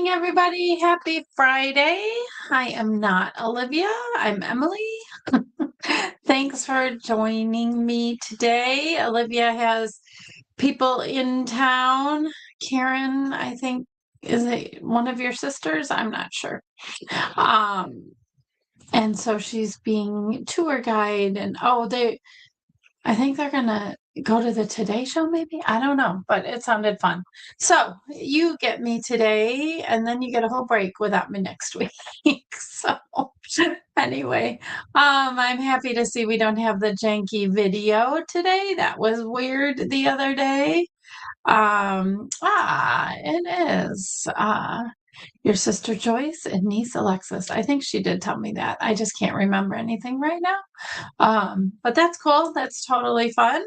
everybody. Happy Friday. I am not Olivia. I'm Emily. Thanks for joining me today. Olivia has people in town. Karen, I think, is it one of your sisters? I'm not sure. Um, and so she's being tour guide and I think they're gonna go to the Today Show, maybe. I don't know, but it sounded fun. So you get me today, and then you get a whole break without me next week. So anyway, I'm happy to see we don't have the janky video today. That was weird the other day. It is. Your sister Joyce and niece Alexis. I think she did tell me that. I just can't remember anything right now. But that's cool. That's totally fun.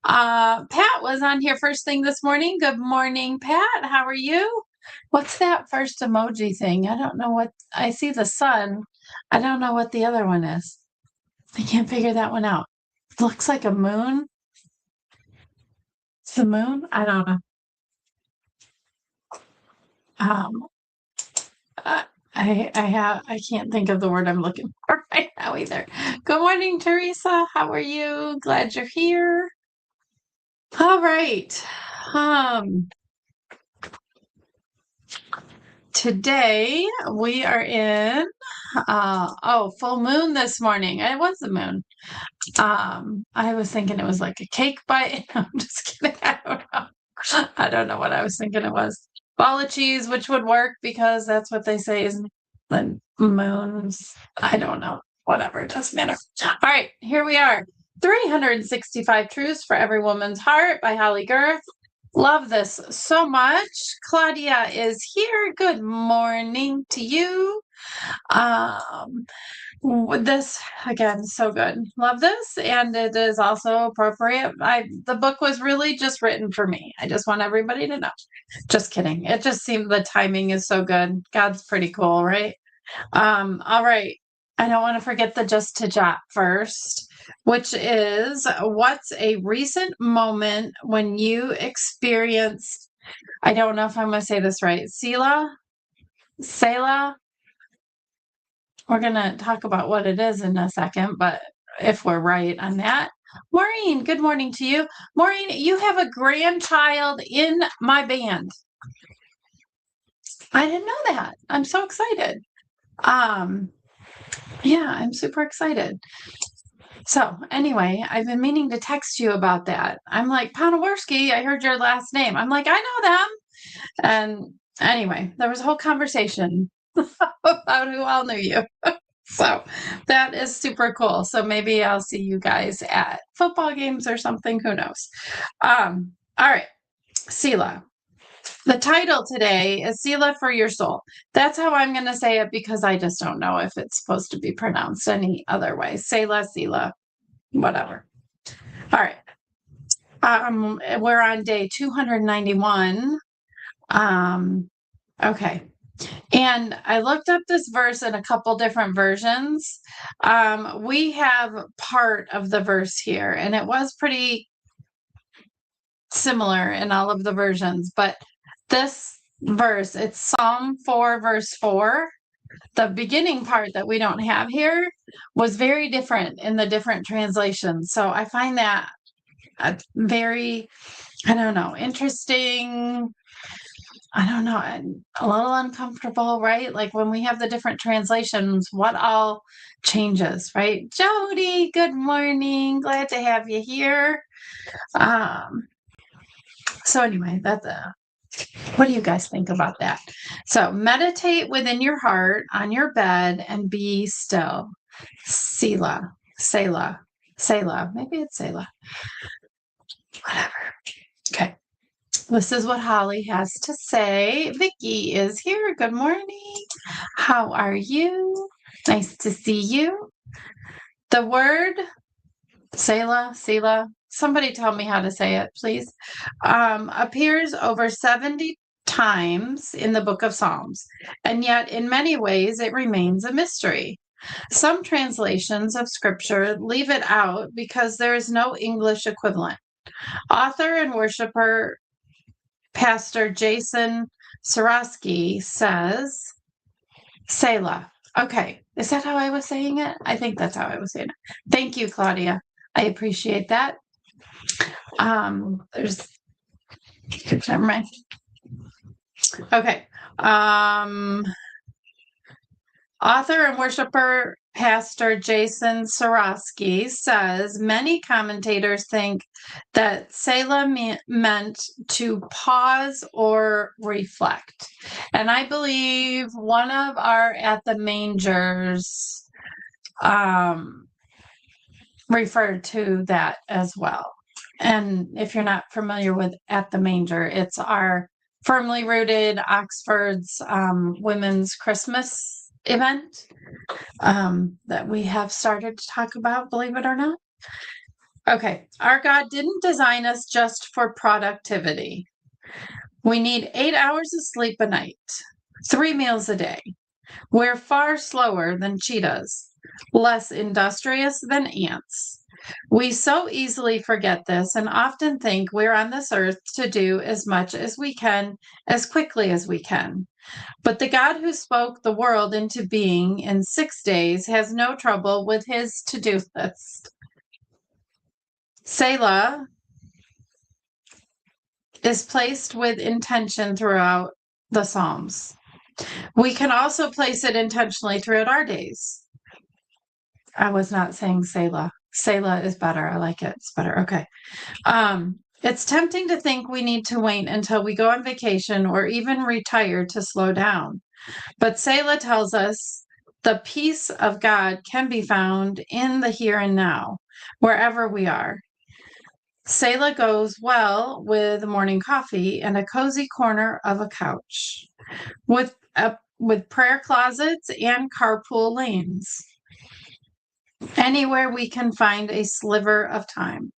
Pat was on here first thing this morning. Good morning, Pat. How are you? What's that first emoji thing? I don't know what I see the sun. I don't know what the other one is. I can't figure that one out. It looks like a moon. It's the moon? I don't know. Um, I can't think of the word I'm looking for right now either. Good morning, Teresa. How are you? Glad you're here. All right. Today we are in full moon this morning. It was the moon. I was thinking it was like a cake bite. I'm just kidding. I don't know. I don't know what I was thinking it was. Ball of cheese, which would work because that's what they say is the moons. I don't know. Whatever, it doesn't matter. All right, here we are. 365 Truths for Every Woman's Heart by Holly Girth. Love this so much. Claudia is here. Good morning to you. This again, so good. Love this, and it is also appropriate. The book was really just written for me. I just want everybody to know. Just kidding. It just seemed the timing is so good. God's pretty cool, right? All right. I don't want to forget the just to jot first, which is what's a recent moment when you experienced, I don't know if I'm going to say this right, Selah. We're going to talk about what it is in a second, but if we're right on that. Maureen, good morning to you. Maureen, you have a grandchild in my band. I didn't know that. I'm so excited. Yeah, I'm super excited. So anyway, I've been meaning to text you about that. I'm like, Ponoworski, I heard your last name. I'm like, I know them. And anyway, there was a whole conversation about who all knew you. So that is super cool. So maybe I'll see you guys at football games or something. Who knows? All right, Selah. The title today is Selah for Your Soul. That's how I'm going to say it because I just don't know if it's supposed to be pronounced any other way. Selah, Selah, whatever. All right. We're on day 291. Okay. And I looked up this verse in a couple different versions. We have part of the verse here, and it was pretty similar in all of the versions, but this verse, it's Psalm 4, verse 4. The beginning part that we don't have here was very different in the different translations. So I find that very, I don't know, interesting. I don't know, a little uncomfortable, right? Like when we have the different translations, what all changes, right? Jody, good morning. Glad to have you here. So anyway, what do you guys think about that? So meditate within your heart on your bed and be still. Selah, Selah, Selah. Maybe it's Selah. Whatever. Okay. This is what Holly has to say. Vicki is here. Good morning. How are you? Nice to see you. The word Selah, Selah, somebody tell me how to say it, please, appears over 70 times in the book of Psalms, and yet in many ways it remains a mystery. Some translations of scripture leave it out because there is no English equivalent. Author and worshiper Pastor Jason Sarosky says, Selah. Okay. Is that how I was saying it? I think that's how I was saying it. Thank you, Claudia. I appreciate that. There's never mind. Okay. Author and worshiper Pastor Jason Sarosky says many commentators think that Selah meant to pause or reflect. And I believe one of our At the Mangers referred to that as well. And if you're not familiar with At the Manger, it's our firmly rooted Oxford's Women's Christmas event that we have started to talk about, believe it or not. Okay, our God didn't design us just for productivity. We need 8 hours of sleep a night, 3 meals a day. We're far slower than cheetahs, less industrious than ants. We so easily forget this and often think we're on this earth to do as much as we can, as quickly as we can. But the God who spoke the world into being in 6 days has no trouble with his to-do list. Selah is placed with intention throughout the Psalms. We can also place it intentionally throughout our days. I was not saying Selah. Selah is better. I like it. It's better. Okay. It's tempting to think we need to wait until we go on vacation or even retire to slow down. But Selah tells us the peace of God can be found in the here and now, wherever we are. Selah goes well with morning coffee and a cozy corner of a couch, with prayer closets and carpool lanes. Anywhere we can find a sliver of time.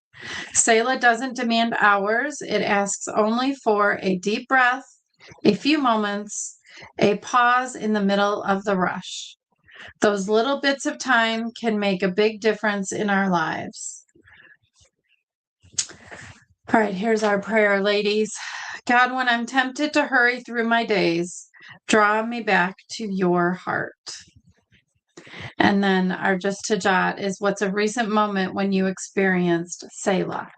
Selah doesn't demand hours. It asks only for a deep breath, a few moments, a pause in the middle of the rush. Those little bits of time can make a big difference in our lives. All right, here's our prayer, ladies. God, when I'm tempted to hurry through my days, draw me back to your heart. And then our just to jot is what's a recent moment when you experienced Selah.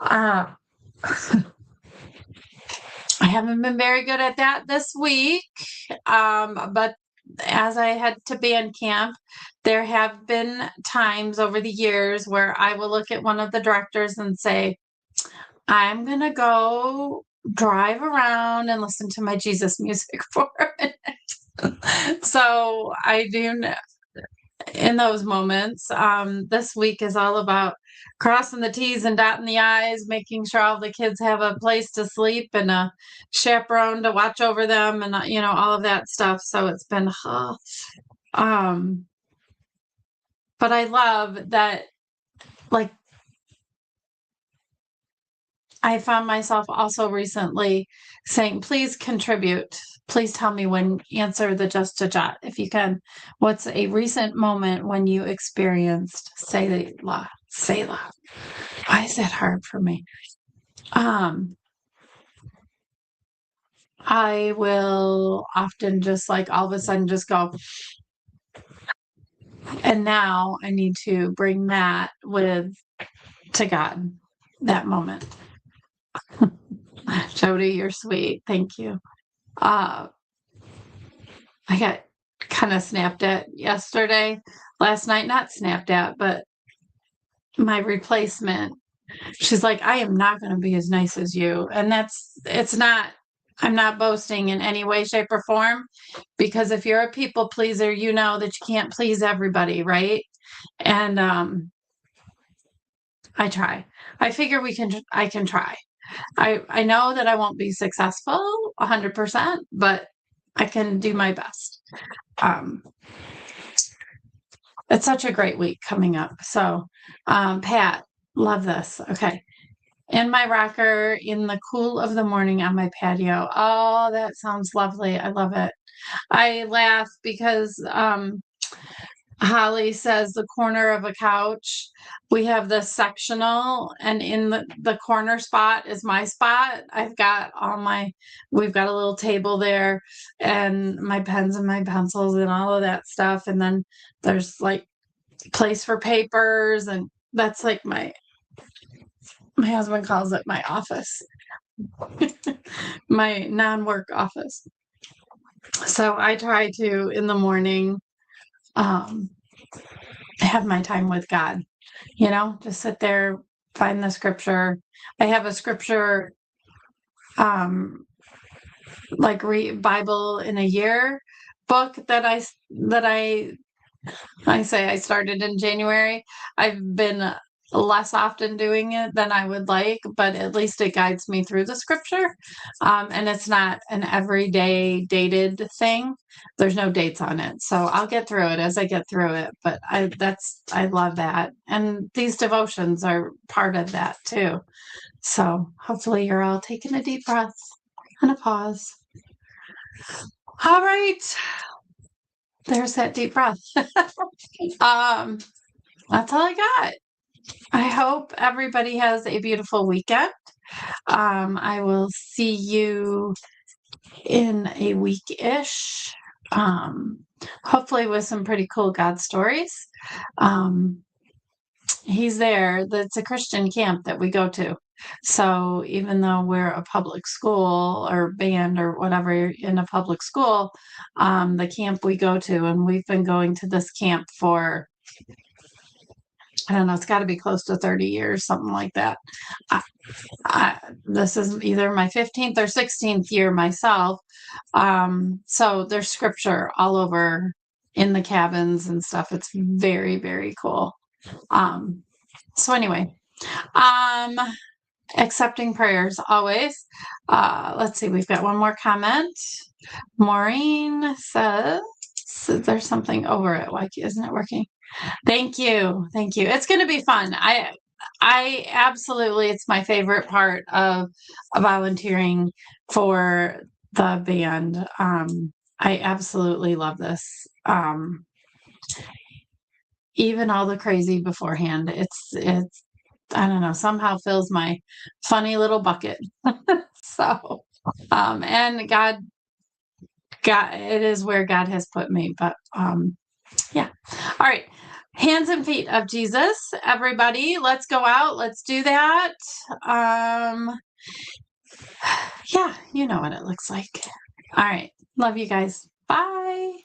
I haven't been very good at that this week, but as I had to band camp, there have been times over the years where I will look at one of the directors and say, I'm going to go drive around and listen to my Jesus music for a minute. So I do in those moments. This week is all about crossing the T's and dotting the I's, making sure all the kids have a place to sleep and a chaperone to watch over them and, all of that stuff. So it's been, but I love that, like, I found myself also recently saying, please contribute. Please tell me when, answer the just a jot if you can. What's a recent moment when you experienced Selah? Selah. Why is that hard for me? I will often just like all of a sudden just go, and now I need to bring that to God, that moment. Jody, you're sweet. Thank you. I got kind of snapped at last night, not snapped at, but my replacement. She's like, I am not going to be as nice as you. And I'm not boasting in any way, shape, or form, because if you're a people pleaser, you know that you can't please everybody, right? And I try. I figure I can try. I know that I won't be successful 100%, but I can do my best. It's such a great week coming up. So, Pat, love this. Okay. In my rocker in the cool of the morning on my patio. Oh, that sounds lovely. I love it. I laugh because Holly says the corner of a couch. We have the sectional, and in the corner spot is my spot. We've got a little table there and my pens and my pencils and all of that stuff. And then there's like place for papers, and that's like my husband calls it my office, my non-work office. So I try to, in the morning, have my time with God, just sit there, find the scripture. I have a scripture, like read Bible in a year book that I say I started in January. I've been less often doing it than I would like, but at least it guides me through the scripture. And it's not an everyday dated thing. There's no dates on it. So I'll get through it as I get through it. But I love that. And these devotions are part of that too. So hopefully you're all taking a deep breath and a pause. All right. There's that deep breath. That's all I got. I hope everybody has a beautiful weekend. I will see you in a week-ish, hopefully with some pretty cool God stories. He's there. That's a Christian camp that we go to. So even though we're a public school or band or whatever in a public school, the camp we go to, and we've been going to this camp for, I don't know, it's got to be close to 30 years, something like that. This is either my 15th or 16th year myself. So there's scripture all over in the cabins and stuff. It's very, very cool. So anyway, accepting prayers always. Let's see, we've got one more comment. Maureen says, there's something over it. Why isn't it working? Thank you. Thank you. It's going to be fun. I absolutely, it's my favorite part of volunteering for the band. I absolutely love this. Even all the crazy beforehand, it's, I don't know, somehow fills my funny little bucket. So, and God, it is where God has put me, but, yeah. All right. Hands and feet of Jesus, everybody. Let's go out. Let's do that. Yeah, you know what it looks like. All right. Love you guys. Bye.